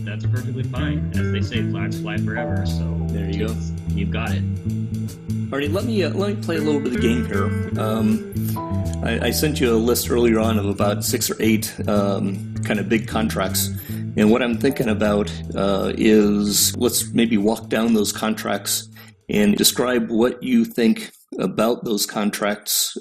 That's perfectly fine. As they say, flags fly forever. So there you go. You've got it. Artie, let me play a little bit of the game here. I sent you a list earlier on of about 6 or 8 kind of big contracts. And what I'm thinking about is let's maybe walk down those contracts and describe what you think about those contracts,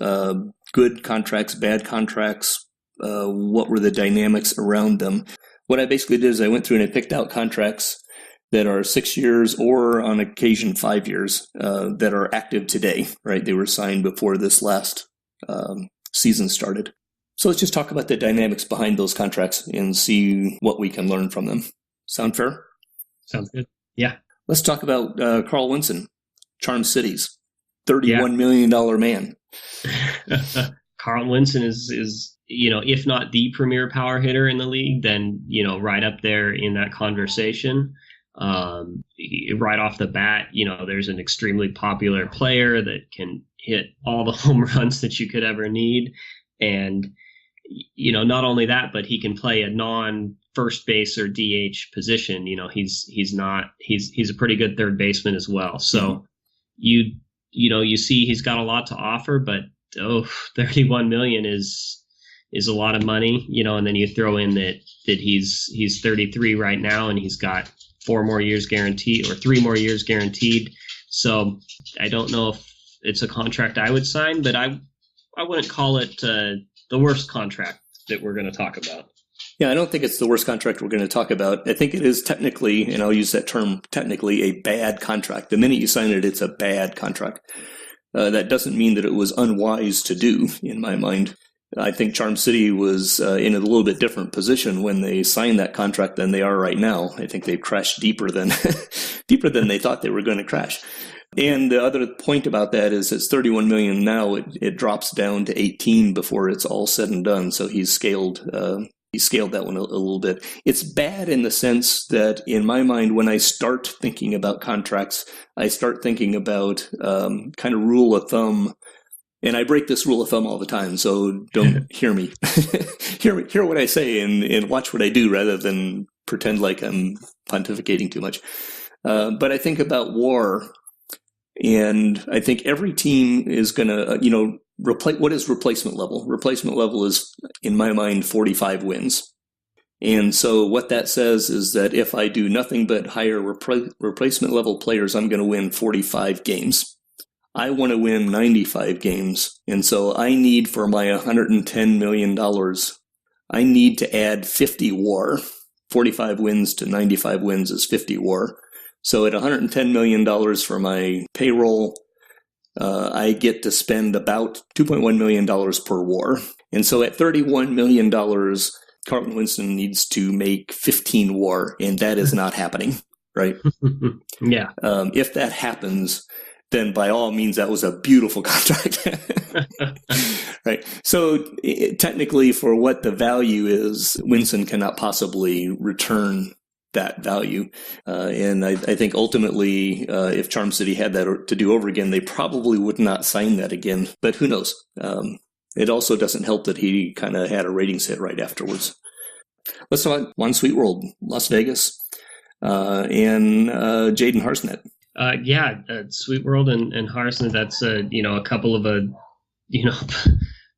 good contracts, bad contracts, what were the dynamics around them. What I basically did is I went through and I picked out contracts that are 6 years or on occasion 5 years that are active today, right? They were signed before this last season started. So let's just talk about the dynamics behind those contracts and see what we can learn from them. Sound fair? Sounds good. Yeah. Let's talk about Carl Winston, Charm City's $31 million man. Carl Winston is if not the premier power hitter in the league, then, right up there in that conversation. Right off the bat, there's an extremely popular player that can hit all the home runs that you could ever need. And, not only that, but he can play a non-first base or DH position. He's a pretty good third baseman as well. So you see he's got a lot to offer, but 31 million is a lot of money, and then you throw in that he's 33 right now and he's got 4 more years guaranteed or 3 more years guaranteed. So I don't know if it's a contract I would sign, but I wouldn't call it the worst contract that we're going to talk about. Yeah, I don't think it's the worst contract we're going to talk about. I think it is technically, and I'll use that term technically, a bad contract. The minute you sign it, it's a bad contract. That doesn't mean that it was unwise to do, in my mind. I think Charm City was in a little bit different position when they signed that contract than they are right now. I think they've crashed deeper than they thought they were going to crash. And the other point about that is it's 31 million now. It drops down to 18 before it's all said and done. So he's scaled that one a little bit. It's bad in the sense that, in my mind, when I start thinking about contracts, I start thinking about kind of rule of thumb. And I break this rule of thumb all the time, so don't hear me. hear what I say and watch what I do rather than pretend like I'm pontificating too much. But I think about WAR, and I think every team is going to, what is replacement level? Replacement level is, in my mind, 45 wins. And so what that says is that if I do nothing but hire replacement level players, I'm going to win 45 games. I want to win 95 games, and so I need, for my $110 million, I need to add 50 WAR. 45 wins to 95 wins is 50 WAR. So at $110 million for my payroll, I get to spend about $2.1 million per WAR. And so at $31 million, Carlton Winston needs to make 15 WAR, and that is not happening, right? Yeah. If that happens, then by all means, that was a beautiful contract. Right. So technically, for what the value is, Winston cannot possibly return that value. And I think ultimately, if Charm City had that to do over again, they probably would not sign that again. But who knows? It also doesn't help that he kind of had a ratings hit right afterwards. Let's talk about One Sweet World, Las Vegas, and Jaden Harsnett. Sweet World and Harsnett, that's a couple of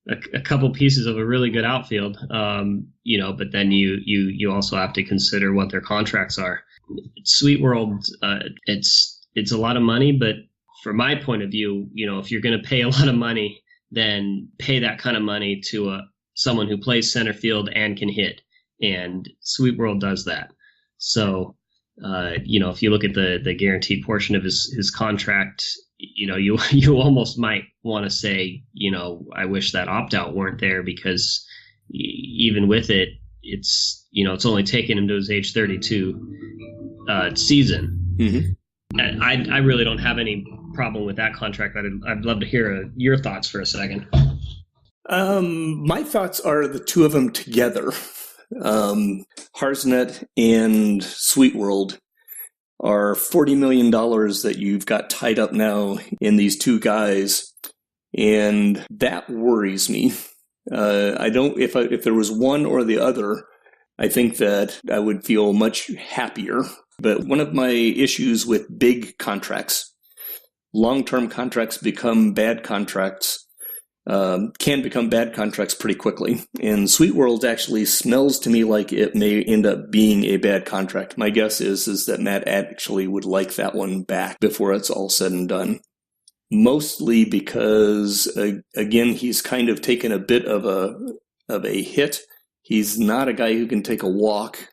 a couple pieces of a really good outfield, but then you also have to consider what their contracts are. Sweet World, it's a lot of money, but from my point of view, if you're going to pay a lot of money, then pay that kind of money to someone who plays center field and can hit, and Sweet World does that. So if you look at the guaranteed portion of his contract, you almost might want to say, I wish that opt-out weren't there, because even with it, it's only taken him to his age 32 season. Mm-hmm. I really don't have any problem with that contract. I'd love to hear your thoughts for a second. My thoughts are the two of them together. Harsnett and Sweet World are $40 million that you've got tied up now in these two guys. And that worries me. I don't, if there was one or the other, I think that I would feel much happier. But one of my issues with big contracts, long-term contracts become bad contracts, can become bad contracts pretty quickly. And Sweet World actually smells to me like it may end up being a bad contract. My guess is that Matt actually would like that one back before it's all said and done. Mostly because, again, he's kind of taken a bit of a hit. He's not a guy who can take a walk.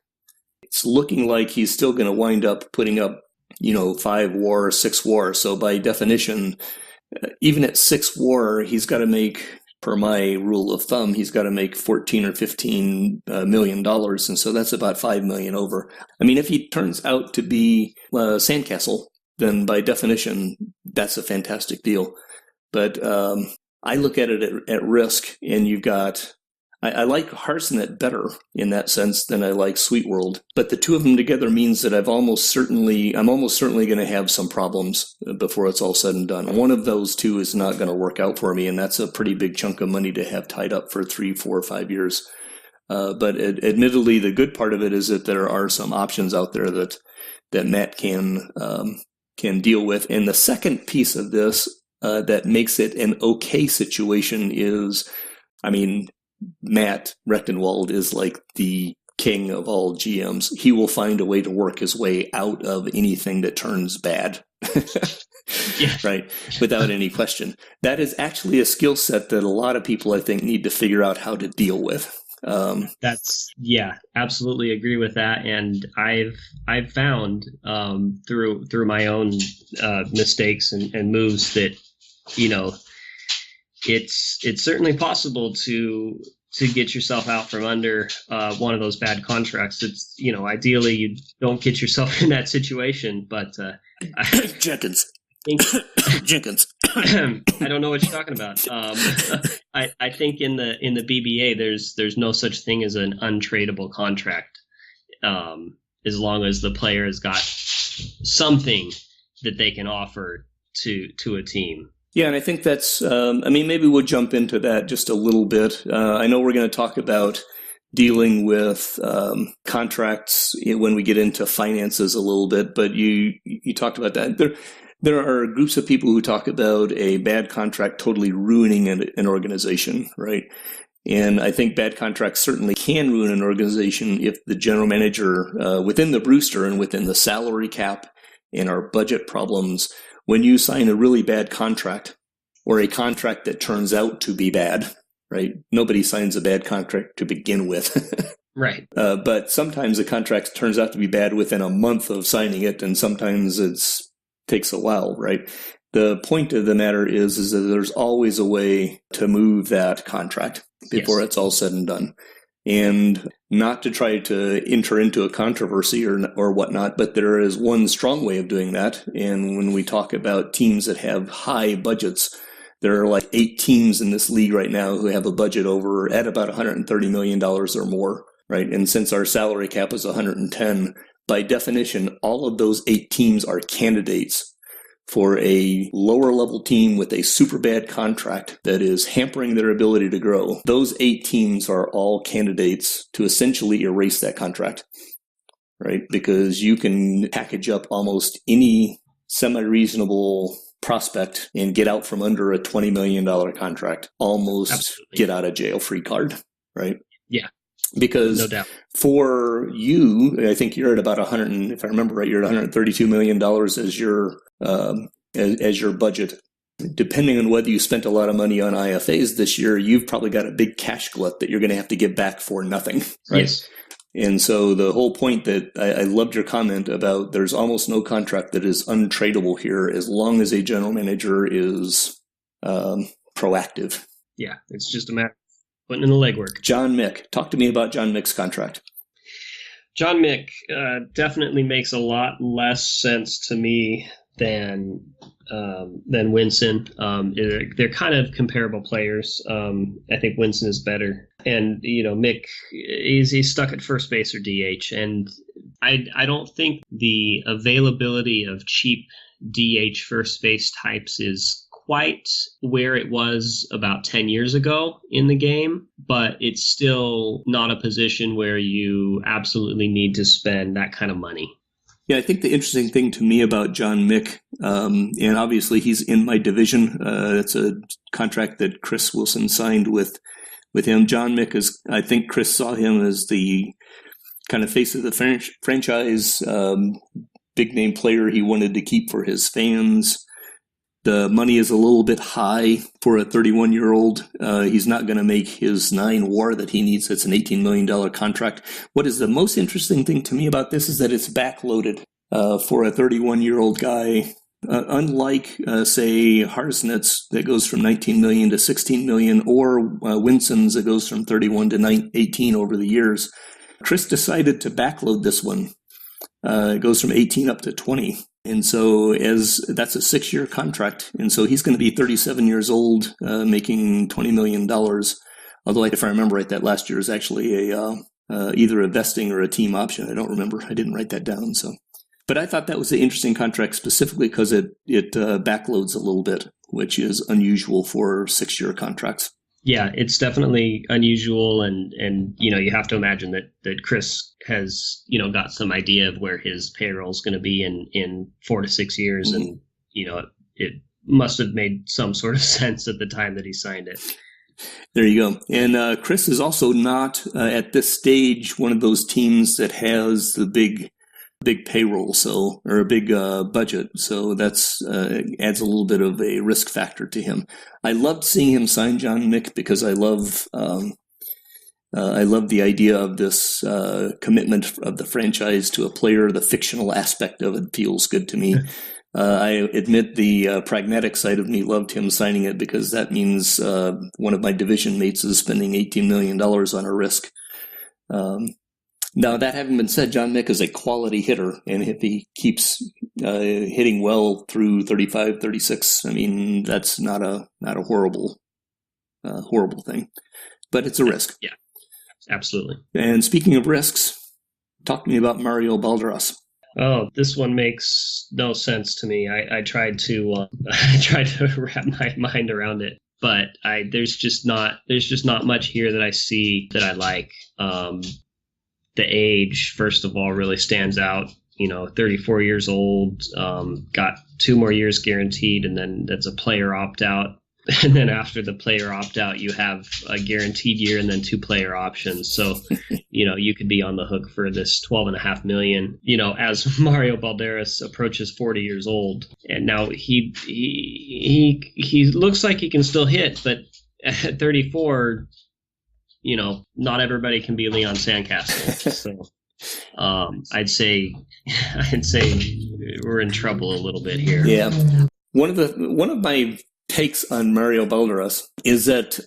It's looking like he's still going to wind up putting up, 5 WAR, 6 WAR. So by definition, even at 6 WAR, he's got to make, per my rule of thumb, he's got to make $14 or $15 million. And so that's about $5 million over. I mean, if he turns out to be Sandcastle, then by definition, that's a fantastic deal. But I look at it at risk, and you've got, I like Harsenet better in that sense than I like Sweet World. But the two of them together means that I'm almost certainly going to have some problems before it's all said and done. One of those two is not going to work out for me, and that's a pretty big chunk of money to have tied up for 3, 4, 5 years. But admittedly, the good part of it is that there are some options out there that Matt can deal with. And the second piece of this that makes it an okay situation is, Matt Rechtenwald is like the king of all GMs. He will find a way to work his way out of anything that turns bad. Yeah. Right? Without any question. That is actually a skill set that a lot of people, I think, need to figure out how to deal with. Absolutely agree with that. And I've found through my own mistakes and moves that, it's certainly possible to get yourself out from under one of those bad contracts. It's, ideally you don't get yourself in that situation, but Jenkins. I don't know what you're talking about. I think in the BBA there's no such thing as an untradeable contract, as long as the player has got something that they can offer to a team. Yeah, and I think that's, maybe we'll jump into that just a little bit. I know we're going to talk about dealing with contracts when we get into finances a little bit, but you talked about that. There are groups of people who talk about a bad contract totally ruining an organization, right? And I think bad contracts certainly can ruin an organization if the general manager within the Brewster and within the salary cap and our budget problems, when you sign a really bad contract or a contract that turns out to be bad, right? Nobody signs a bad contract to begin with. Right. But sometimes the contract turns out to be bad within a month of signing it, and sometimes it takes a while, right? The point of the matter is that there's always a way to move that contract before it's all said and done. And not to try to enter into a controversy or whatnot, but there is one strong way of doing that. And when we talk about teams that have high budgets, there are like 8 teams in this league right now who have a budget at about $130 million or more, right? And since our salary cap is 110, by definition, all of those 8 teams are candidates for a lower level team with a super bad contract that is hampering their ability to grow. Those 8 teams are all candidates to essentially erase that contract, right? Because you can package up almost any semi-reasonable prospect and get out from under a $20 million contract, almost Absolutely. Get out of jail free card, right? Yeah. Because no doubt. For you, I think you're at about if I remember right, you're at $132 million as your budget. Depending on whether you spent a lot of money on IFAs this year, you've probably got a big cash glut that you're going to have to give back for nothing, right? Yes. And so the whole point that I loved your comment about there's almost no contract that is untradeable here as long as a general manager is proactive. Yeah, it's just a matter of putting in the legwork. John Mick. Talk to me about John Mick's contract. John Mick definitely makes a lot less sense to me than Winston. They're kind of comparable players. I think Winston is better. And, Mick, he's stuck at first base or DH. And I don't think the availability of cheap DH first base types is quite where it was about 10 years ago in the game, but it's still not a position where you absolutely need to spend that kind of money. Yeah, I think the interesting thing to me about John Mick, and obviously he's in my division. It's a contract that Chris Wilson signed with him. John Mick is, I think Chris saw him as the kind of face of the franchise, big name player he wanted to keep for his fans. The money is a little bit high for a 31-year-old. He's not going to make his 9 WAR that he needs. It's an $18 million contract. What is the most interesting thing to me about this is that it's backloaded for a 31-year-old guy. Unlike, say, Harsnet's that goes from 19 million to 16 million, or Winston's that goes from 31 to 18 over the years, Chris decided to backload this one. It goes from 18 up to 20. And so that's a 6-year contract. And so he's going to be 37 years old, making $20 million. Although, if I remember right, that last year is actually either a vesting or a team option. I don't remember. I didn't write that down. But I thought that was an interesting contract specifically because it backloads a little bit, which is unusual for 6-year contracts. Yeah, it's definitely unusual, and you have to imagine that Chris has got some idea of where his payroll is going to be in 4 to 6 years, mm-hmm. And it must have made some sort of sense at the time that he signed it. There you go. And Chris is also not at this stage one of those teams that has the big payroll, or a big budget. So that's adds a little bit of a risk factor to him. I loved seeing him sign John Mick because I love the idea of this commitment of the franchise to a player. The fictional aspect of it feels good to me. I admit the pragmatic side of me loved him signing it because that means one of my division mates is spending $18 million on a risk. Now, that having been said, John Mick is a quality hitter, and if he keeps hitting well through 35, 36, I mean, that's not a horrible thing, but it's a risk. Yeah, absolutely. And speaking of risks, talk to me about Mario Balderas. Oh, this one makes no sense to me. I tried to wrap my mind around it, but there's just not much here that I see that I like. The age, first of all, really stands out. 34 years old, got 2 more years guaranteed, and then that's a player opt-out. And then after the player opt-out, you have a guaranteed year and then 2 player options. So, you could be on the hook for this $12.5 million, as Mario Balderas approaches 40 years old. And now he looks like he can still hit, but at 34, not everybody can be Leon Sandcastle. So I'd say we're in trouble a little bit here. Yeah. One of my takes on Mario Balderas is that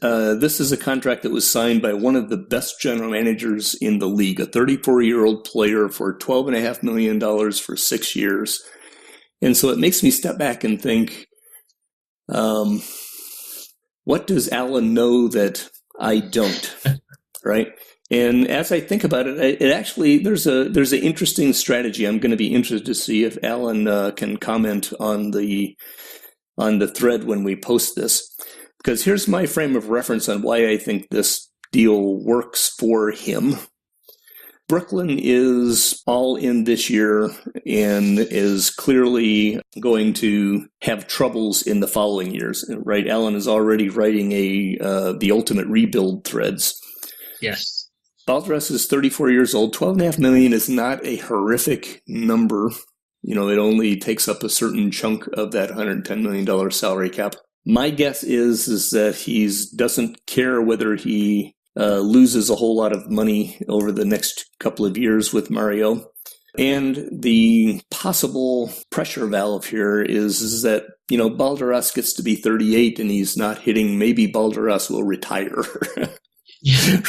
this is a contract that was signed by one of the best general managers in the league, a 34-year-old player for $12.5 million for 6 years. And so it makes me step back and think, what does Alan know that I don't, right? And as I think about it, it actually there's an interesting strategy. I'm going to be interested to see if Alan can comment on the thread when we post this, because here's my frame of reference on why I think this deal works for him. Brooklyn is all in this year and is clearly going to have troubles in the following years, right? Alan is already writing the ultimate rebuild threads. Yes. Balderas is 34 years old. $12.5 million is not a horrific number. It only takes up a certain chunk of that $110 million salary cap. My guess is that he doesn't care whether he loses a whole lot of money over the next couple of years with Mario. And the possible pressure valve here is that, Balderas gets to be 38 and he's not hitting. Maybe Balderas will retire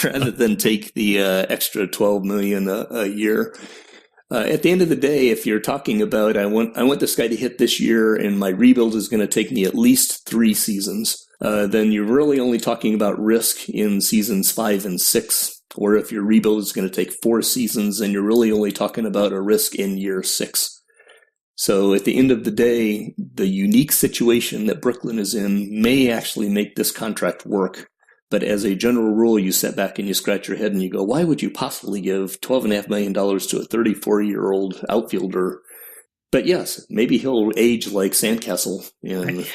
rather than take the extra $12 million a year. At the end of the day, if you're talking about, I want this guy to hit this year and my rebuild is going to take me at least 3 seasons, then you're really only talking about risk in seasons 5 and 6. or if your rebuild is going to take 4 seasons and you're really only talking about a risk in year 6. So at the end of the day, the unique situation that Brooklyn is in may actually make this contract work. But as a general rule, you sit back and you scratch your head and you go, why would you possibly give $12.5 million to a 34-year-old outfielder? But yes, maybe he'll age like Sandcastle. And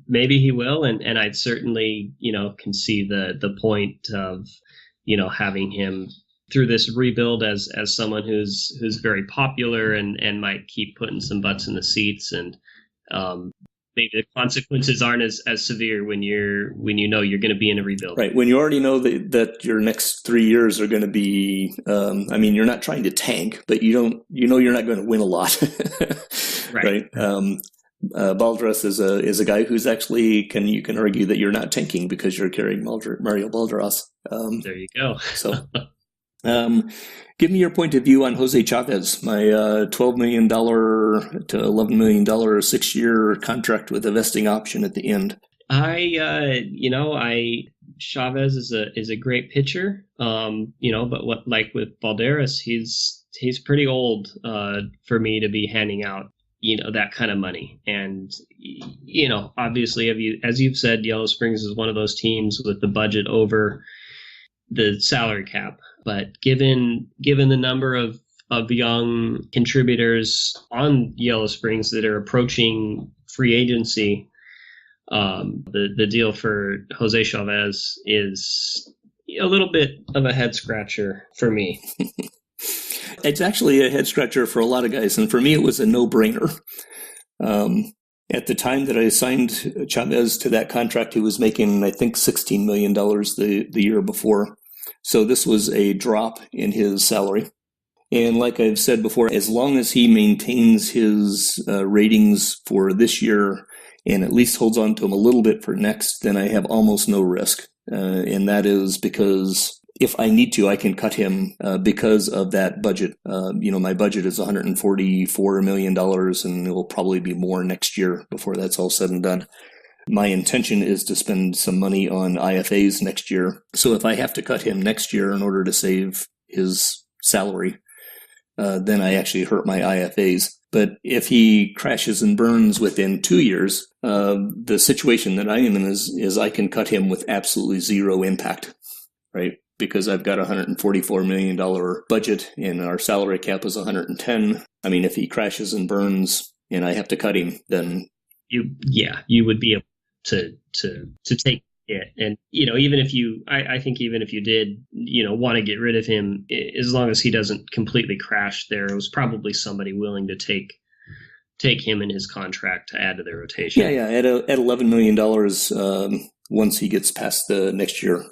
maybe he will. And I'd certainly, can see the point of, having him through this rebuild as someone who's very popular and might keep putting some butts in the seats, and maybe the consequences aren't as severe when you know you're going to be in a rebuild. Right. When you already know that your next 3 years are going to be, you're not trying to tank, but you're not going to win a lot. Right. Balderas is a guy who's actually you can argue that you're not tanking because you're carrying Mario Balderas. There you go. So. Give me your point of view on Jose Chavez, my $12 million to $11 million 6-year contract with a vesting option at the end. Chavez is a great pitcher, but like with Balderas, he's pretty old for me to be handing out that kind of money. And obviously, as you've said, Yellow Springs is one of those teams with the budget over the salary cap. But given the number of young contributors on Yellow Springs that are approaching free agency, the deal for Jose Chavez is a little bit of a head scratcher for me. It's actually a head scratcher for a lot of guys, and for me, it was a no-brainer. At the time that I signed Chavez to that contract, he was making, I think, $16 million the year before. So this was a drop in his salary. And like I've said before, as long as he maintains his ratings for this year and at least holds on to them a little bit for next, then I have almost no risk. And that is because if I need to, I can cut him because of that budget. My budget is $144 million, and it will probably be more next year before that's all said and done. My intention is to spend some money on IFAs next year. So if I have to cut him next year in order to save his salary, then I actually hurt my IFAs. But if he crashes and burns within 2 years, the situation that I am in is I can cut him with absolutely zero impact, right? Because I've got a $144 million budget and our salary cap is 110. I mean, if he crashes and burns and I have to cut him, then you would be able to take it. And even if I think even if you did want to get rid of him, as long as he doesn't completely crash, there was probably somebody willing to take him in his contract to add to their rotation. Yeah. At $11 million once he gets past the next year.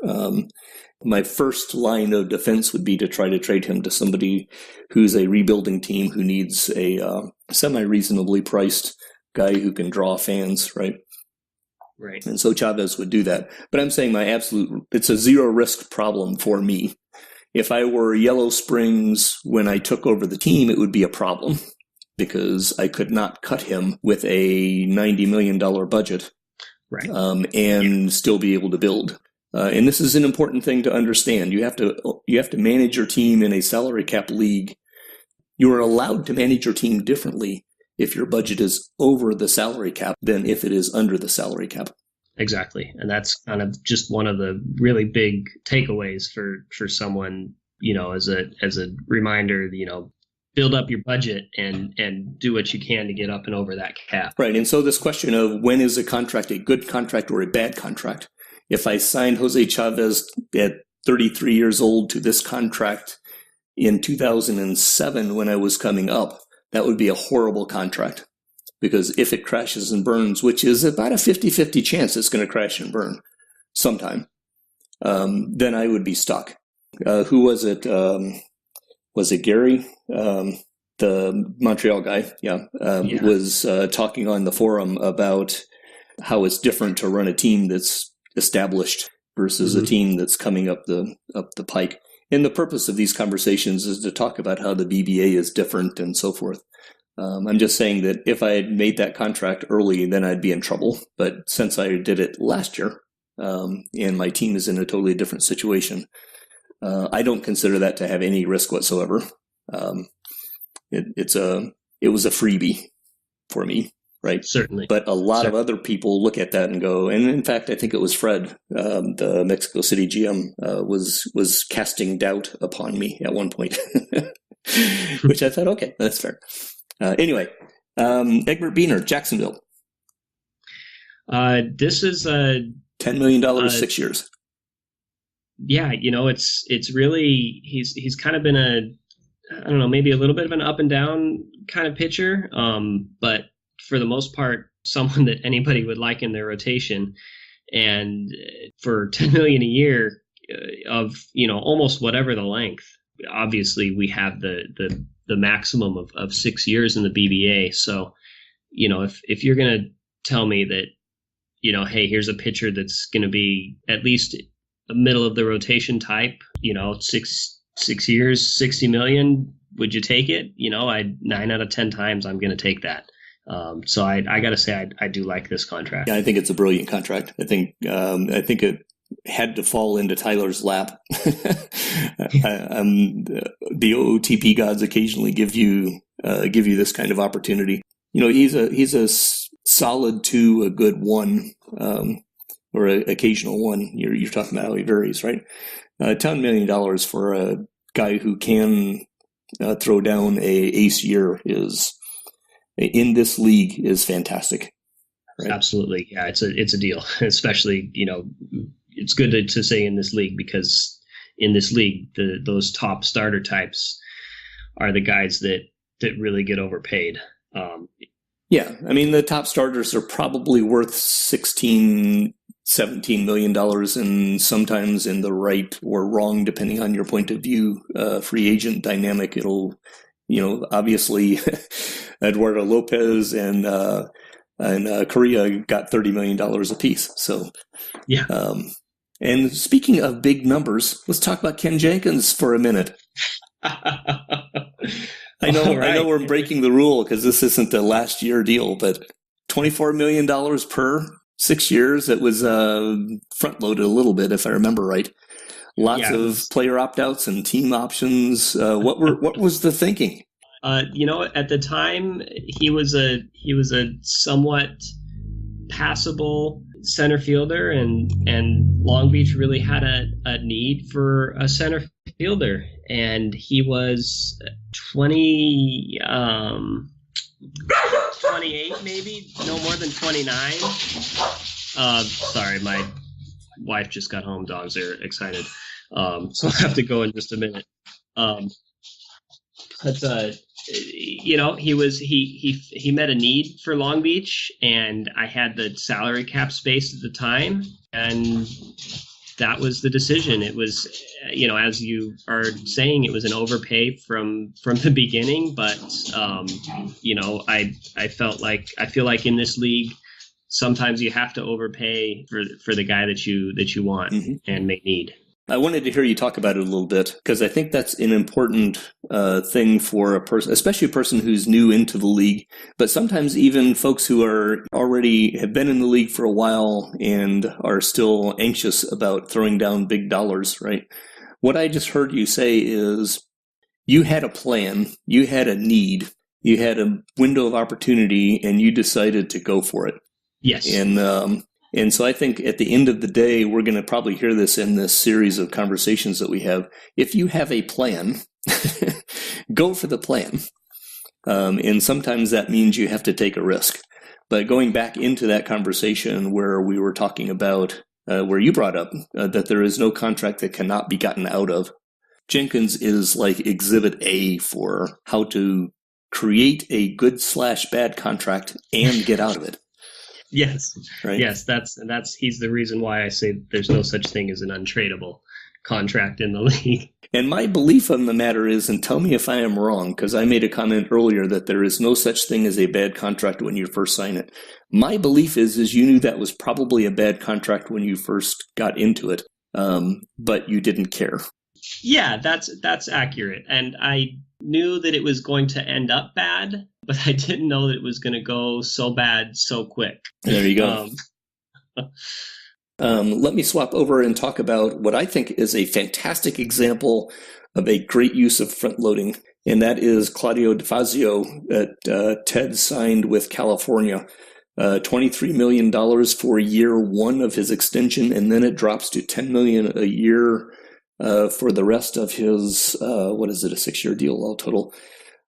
My first line of defense would be to try to trade him to somebody who's a rebuilding team who needs a semi-reasonably priced guy who can draw fans, right? Right. And so Chavez would do that. But I'm saying it's a zero risk problem for me. If I were Yellow Springs when I took over the team, it would be a problem because I could not cut him with a $90 million budget, right? And still be able to build. And this is an important thing to understand. You have to manage your team in a salary cap league. You are allowed to manage your team differently if your budget is over the salary cap than if it is under the salary cap. Exactly. And that's kind of just one of the really big takeaways for someone, as a reminder, build up your budget and do what you can to get up and over that cap. Right. And so this question of when is a contract a good contract or a bad contract? If I signed Jose Chavez at 33 years old to this contract in 2007 when I was coming up, that would be a horrible contract because if it crashes and burns, which is about a 50-50 chance it's going to crash and burn sometime, then I would be stuck. Who was it? Was it Gary? The Montreal guy, was talking on the forum about how it's different to run a team that's established versus a team that's coming up the pike. And the purpose of these conversations is to talk about how the BBA is different and so forth. I'm just saying that if I had made that contract early, then I'd be in trouble. But since I did it last year, and my team is in a totally different situation, I don't consider that to have any risk whatsoever. It was a freebie for me, right? Certainly. But a lot of other people look at that and go, and in fact, I think it was Fred, the Mexico City GM, was casting doubt upon me at one point, which I thought, okay, that's fair. Anyway, Egbert Biener, Jacksonville. This is a $10 million, 6 years. Yeah, it's really he's kind of been I don't know, maybe a little bit of an up and down kind of pitcher, but for the most part, someone that anybody would like in their rotation. And for $10 million a year of almost whatever the length, obviously we have the maximum of 6 years in the BBA. So if you're gonna tell me that hey, here's a pitcher that's gonna be at least a middle of the rotation type, 6 years, 60 million, would you take it? 9 out of 10 times I'm going to take that. So I got to say, I do like this contract. Yeah, I think it's a brilliant contract. I think it had to fall into Tyler's lap. The OOTP gods occasionally give you this kind of opportunity. He's a solid 2, a good 1, or an occasional 1. You're talking about how he varies, right? $10 million for a guy who can throw down a ace year in this league is fantastic. Right? Absolutely. Yeah, it's a deal, especially, it's good to say in this league, because in this league, those top starter types are the guys that really get overpaid. Yeah. I mean, the top starters are probably worth $16, $17 million, and sometimes in the right or wrong, depending on your point of view, free agent dynamic. It'll, obviously Eduardo Lopez and Correa got $30 million apiece. So, yeah. And speaking of big numbers, let's talk about Ken Jenkins for a minute. I know we're breaking the rule because this isn't the last year deal, but $24 million per 6 years. It was front loaded a little bit, if I remember right. Lots of player opt-outs and team options. What was the thinking? At the time, he was a somewhat passable center fielder, and Long Beach really had a need for a center fielder, and he was 28, maybe, no more than 29. Sorry, my wife just got home. Dogs are excited. So I'll have to go in just a minute. But he met a need for Long Beach, and I had the salary cap space at the time, and that was the decision. It was, as you are saying, it was an overpay from the beginning, but I feel like in this league, sometimes you have to overpay for the guy that you want and may need. I wanted to hear you talk about it a little bit, because I think that's an important thing for a person, especially a person who's new into the league, but sometimes even folks who have been in the league for a while and are still anxious about throwing down big dollars, right? What I just heard you say is you had a plan, you had a need, you had a window of opportunity, and you decided to go for it. Yes. And so I think at the end of the day, we're going to probably hear this in this series of conversations that we have. If you have a plan, go for the plan. And sometimes that means you have to take a risk. But going back into that conversation where we were talking about, where you brought up that there is no contract that cannot be gotten out of, Jenkins is like exhibit A for how to create a good/bad contract and get out of it. Yes. Right? Yes, that's he's the reason why I say there's no such thing as an untradeable contract in the league. And my belief on the matter is, and tell me if I am wrong, because I made a comment earlier that there is no such thing as a bad contract when you first sign it. My belief is you knew that was probably a bad contract when you first got into it, but you didn't care. Yeah, that's accurate. And I knew that it was going to end up bad, but I didn't know that it was going to go so bad so quick. There you go. Let me swap over and talk about what I think is a fantastic example of a great use of front loading, and that is Claudio DeFazio that Ted signed with California. $23 million for year one of his extension, and then it drops to $10 million a year for the rest of his, a 6-year deal all total.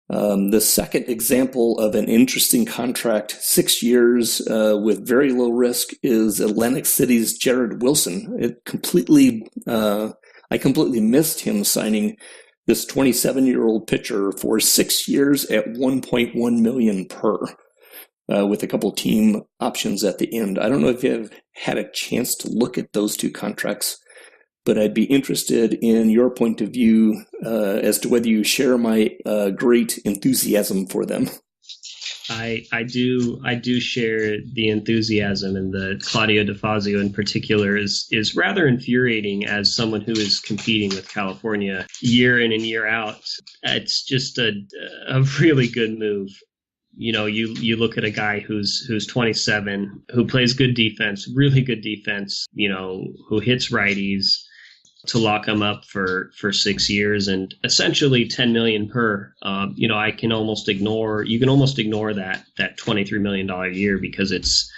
The second example of an interesting contract, 6 years with very low risk, is Atlantic City's Jared Wilson. I completely missed him signing this 27-year-old pitcher for 6 years at $1.1 million per. With a couple team options at the end. I don't know if you've had a chance to look at those two contracts, but I'd be interested in your point of view as to whether you share my great enthusiasm for them. I do share the enthusiasm, and the Claudio DeFazio in particular is rather infuriating as someone who is competing with California year in and year out. It's just a really good move. You look at a guy who's 27, who plays good defense, really good defense, who hits righties, to lock him up for 6 years and essentially 10 million per. You can almost ignore that $23 million a year, because it's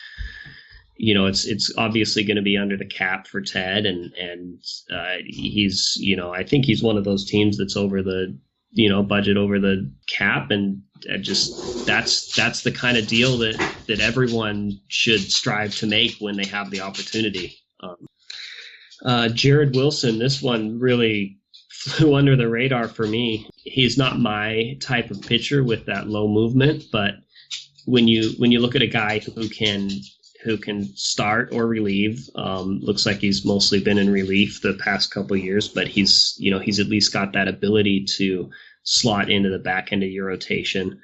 obviously going to be under the cap for Ted, and he's, I think he's one of those teams that's over the budget over the cap, and that's the kind of deal that everyone should strive to make when they have the opportunity. Jared Wilson, this one really flew under the radar for me. He's not my type of pitcher with that low movement, but when you look at a guy who can start or relieve, looks like he's mostly been in relief the past couple of years, but he's at least got that ability to slot into the back end of your rotation.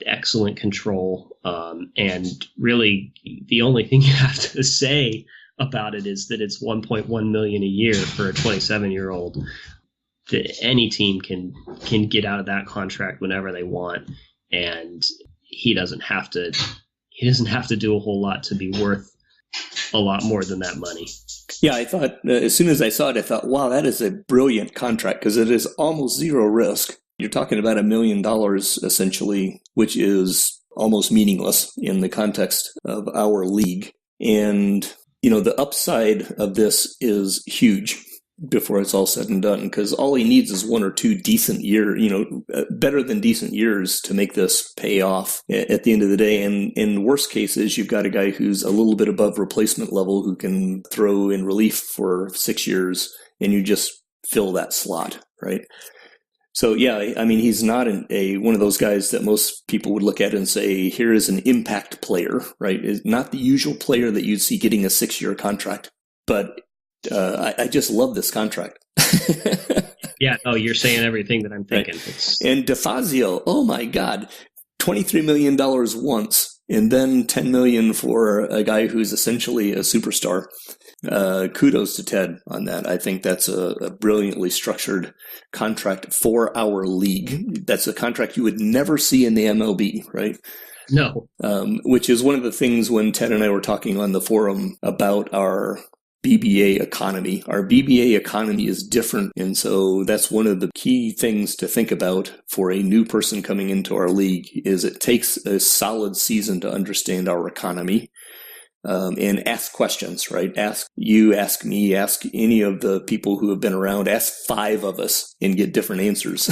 Excellent control. And really the only thing you have to say about it is that it's $1.1 million a year for a 27-year-old. That any team can get out of that contract whenever they want, and he doesn't have to do a whole lot to be worth a lot more than that money. Yeah, I thought as soon as I saw it, I thought, wow, that is a brilliant contract, because it is almost zero risk. You're talking about $1 million essentially, which is almost meaningless in the context of our league. And the upside of this is huge before it's all said and done, because all he needs is 1 or 2 decent better than decent years to make this pay off at the end of the day. And in worst cases, you've got a guy who's a little bit above replacement level who can throw in relief for 6 years, and you just fill that slot, right? So yeah, I mean, he's not one of those guys that most people would look at and say, here is an impact player, right? It's not the usual player that you'd see getting a 6-year contract, but I just love this contract. Yeah, you're saying everything that I'm thinking. Right. And DeFazio, oh my God, $23 million once, and then $10 million for a guy who's essentially a superstar. Kudos to Ted on that. I think that's a brilliantly structured contract for our league. That's a contract you would never see in the MLB, right? No. Which is one of the things when Ted and I were talking on the forum about our BBA economy. Our BBA economy is different, and so that's one of the key things to think about for a new person coming into our league. Is it takes a solid season to understand our economy. And ask questions, right? Ask me, ask any of the people who have been around, ask 5 of us and get different answers.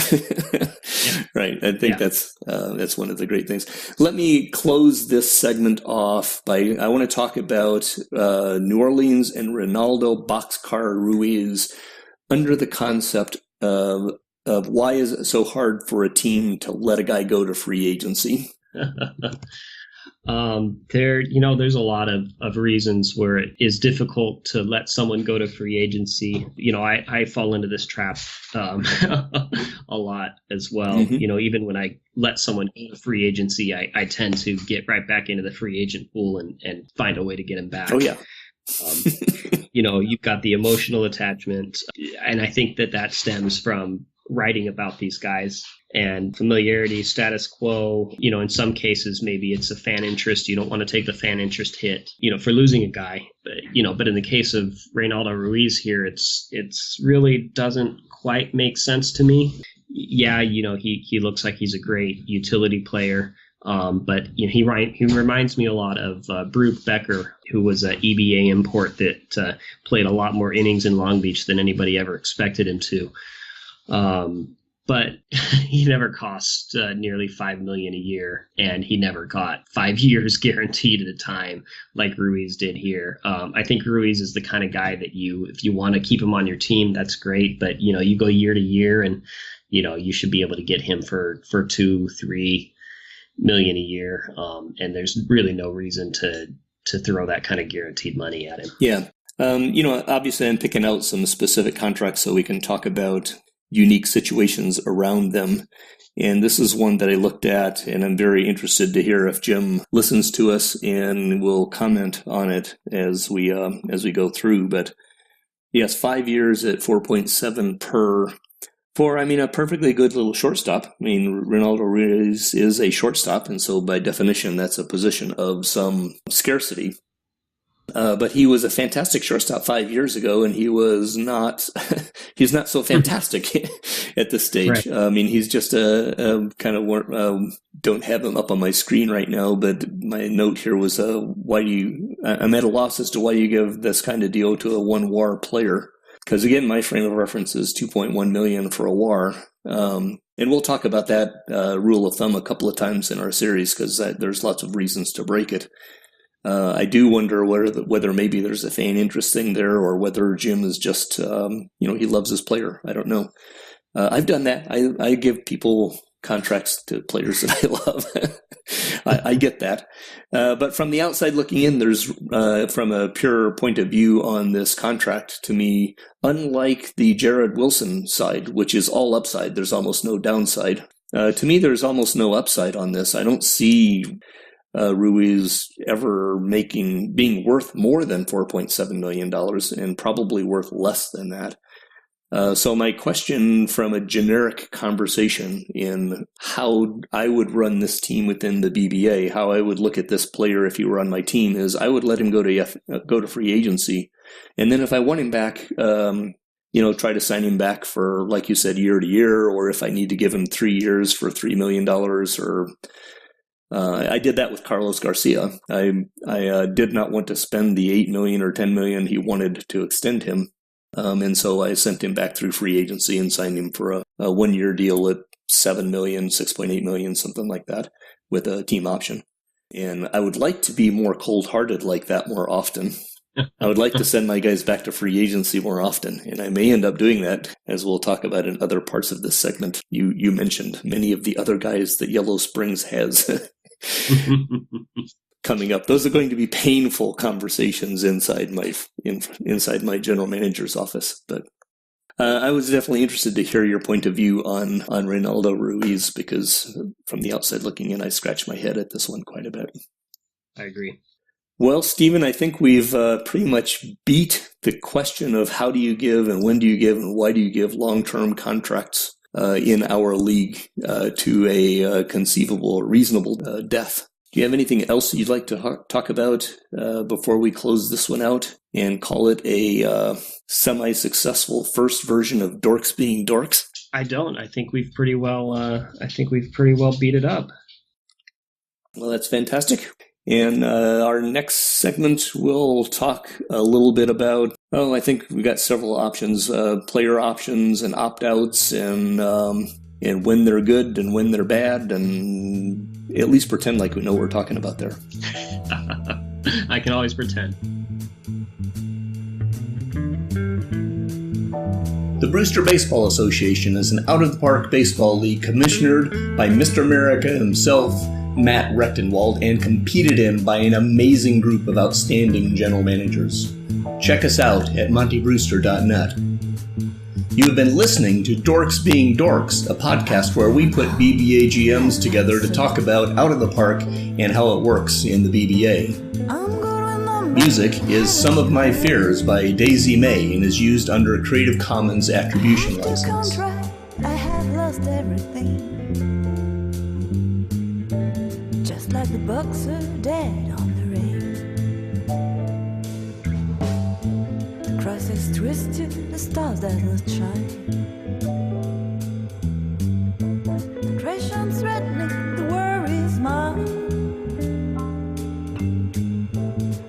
Yeah. Right. I think that's one of the great things. Let me close this segment off I want to talk about New Orleans and Ronaldo Boxcar Ruiz under the concept of why is it so hard for a team to let a guy go to free agency? There's a lot of reasons where it is difficult to let someone go to free agency. I fall into this trap a lot as well. Mm-hmm. Even when I let someone go to free agency, I tend to get right back into the free agent pool and find a way to get him back. Oh, yeah. You've got the emotional attachment, and I think that stems from writing about these guys And familiarity, status quo, in some cases, maybe it's a fan interest. You don't want to take the fan interest hit, for losing a guy. But in the case of Reynaldo Ruiz here, it's really doesn't quite make sense to me. Yeah, he looks like he's a great utility player. But he reminds me a lot of Brooke Becker, who was an EBA import that played a lot more innings in Long Beach than anybody ever expected him to. But he never cost nearly $5 million a year, and he never got 5 years guaranteed at a time like Ruiz did here. I think Ruiz is the kind of guy that if you want to keep him on your team, that's great. But you go year to year, and you should be able to get him for $2-3 million a year, and there's really no reason to throw that kind of guaranteed money at him. Yeah. Obviously I'm picking out some specific contracts so we can talk about unique situations around them. And this is one that I looked at, and I'm very interested to hear if Jim listens to us and will comment on it as we go through. But yes, 5 years at 4.7 per for, a perfectly good little shortstop. Reynaldo Ruiz is a shortstop, and so by definition, that's a position of some scarcity. But he was a fantastic shortstop 5 years ago, and he was not, he's not so fantastic at this stage. Right. He's just a kind of, don't have him up on my screen right now, but my note here was, I'm at a loss as to why you give this kind of deal to a 1 WAR player. Because again, my frame of reference is $2.1 million for a WAR. And we'll talk about that rule of thumb a couple of times in our series, because there's lots of reasons to break it. I do wonder whether maybe there's a fan interest thing there, or whether Jim is just, he loves his player. I don't know. I've done that. I give people contracts to players that I love. I get that. But from the outside looking in, there's, from a pure point of view on this contract, to me, unlike the Jared Wilson side, which is all upside, there's almost no downside. To me, there's almost no upside on this. I don't see Ruiz ever being worth more than $4.7 million, and probably worth less than that. So my question from a generic conversation in how I would run this team within the BBA, how I would look at this player if he were on my team, is I would let him go to free agency. And then if I want him back, try to sign him back for, like you said, year to year, or if I need to give him 3 years for $3 million, or I did that with Carlos Garcia. I did not want to spend the $8 million or $10 million he wanted to extend him. And so I sent him back through free agency and signed him for a 1 year deal at $7 million, $6.8 million, something like that, with a team option. And I would like to be more cold-hearted like that more often. I would like to send my guys back to free agency more often, and I may end up doing that, as we'll talk about in other parts of this segment. You mentioned many of the other guys that Yellow Springs has coming up. Those are going to be painful conversations inside my general manager's office. But I was definitely interested to hear your point of view on Reynaldo Ruiz, because from the outside looking in, I scratched my head at this one quite a bit. I agree. Well, Stephen, I think we've pretty much beat the question of how do you give and when do you give and why do you give long-term contracts in our league to a conceivable, reasonable death. Do you have anything else you'd like to talk about before we close this one out and call it a semi-successful first version of Dorks being Dorks? I don't. I think we've pretty well beat it up. Well, that's fantastic. And our next segment, we'll talk a little bit about, I think we've got several options, player options and opt-outs, and when they're good and when they're bad, and at least pretend like we know what we're talking about there. I can always pretend. The Brewster Baseball Association is an out-of-the-park baseball league commissioned by Mr. America himself, Matt Rechtenwald, and competed in by an amazing group of outstanding general managers. Check us out at montybrewster.net. You have been listening to Dorks Being Dorks, a podcast where we put BBA GMs together to talk about Out of the Park and how it works in the BBA. Music is Some of My Fears by Daisy May and is used under a Creative Commons Attribution license. I have lost everything. the bucks are dead on the range. The cross is twisted, the stars that will shine. Depression threatening, the worry's mine.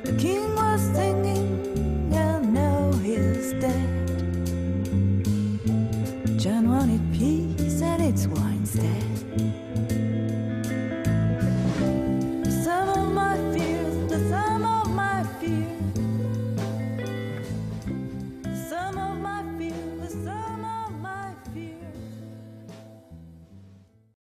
The king was singing, and now he's dead. John wanted peace, and it's why instead.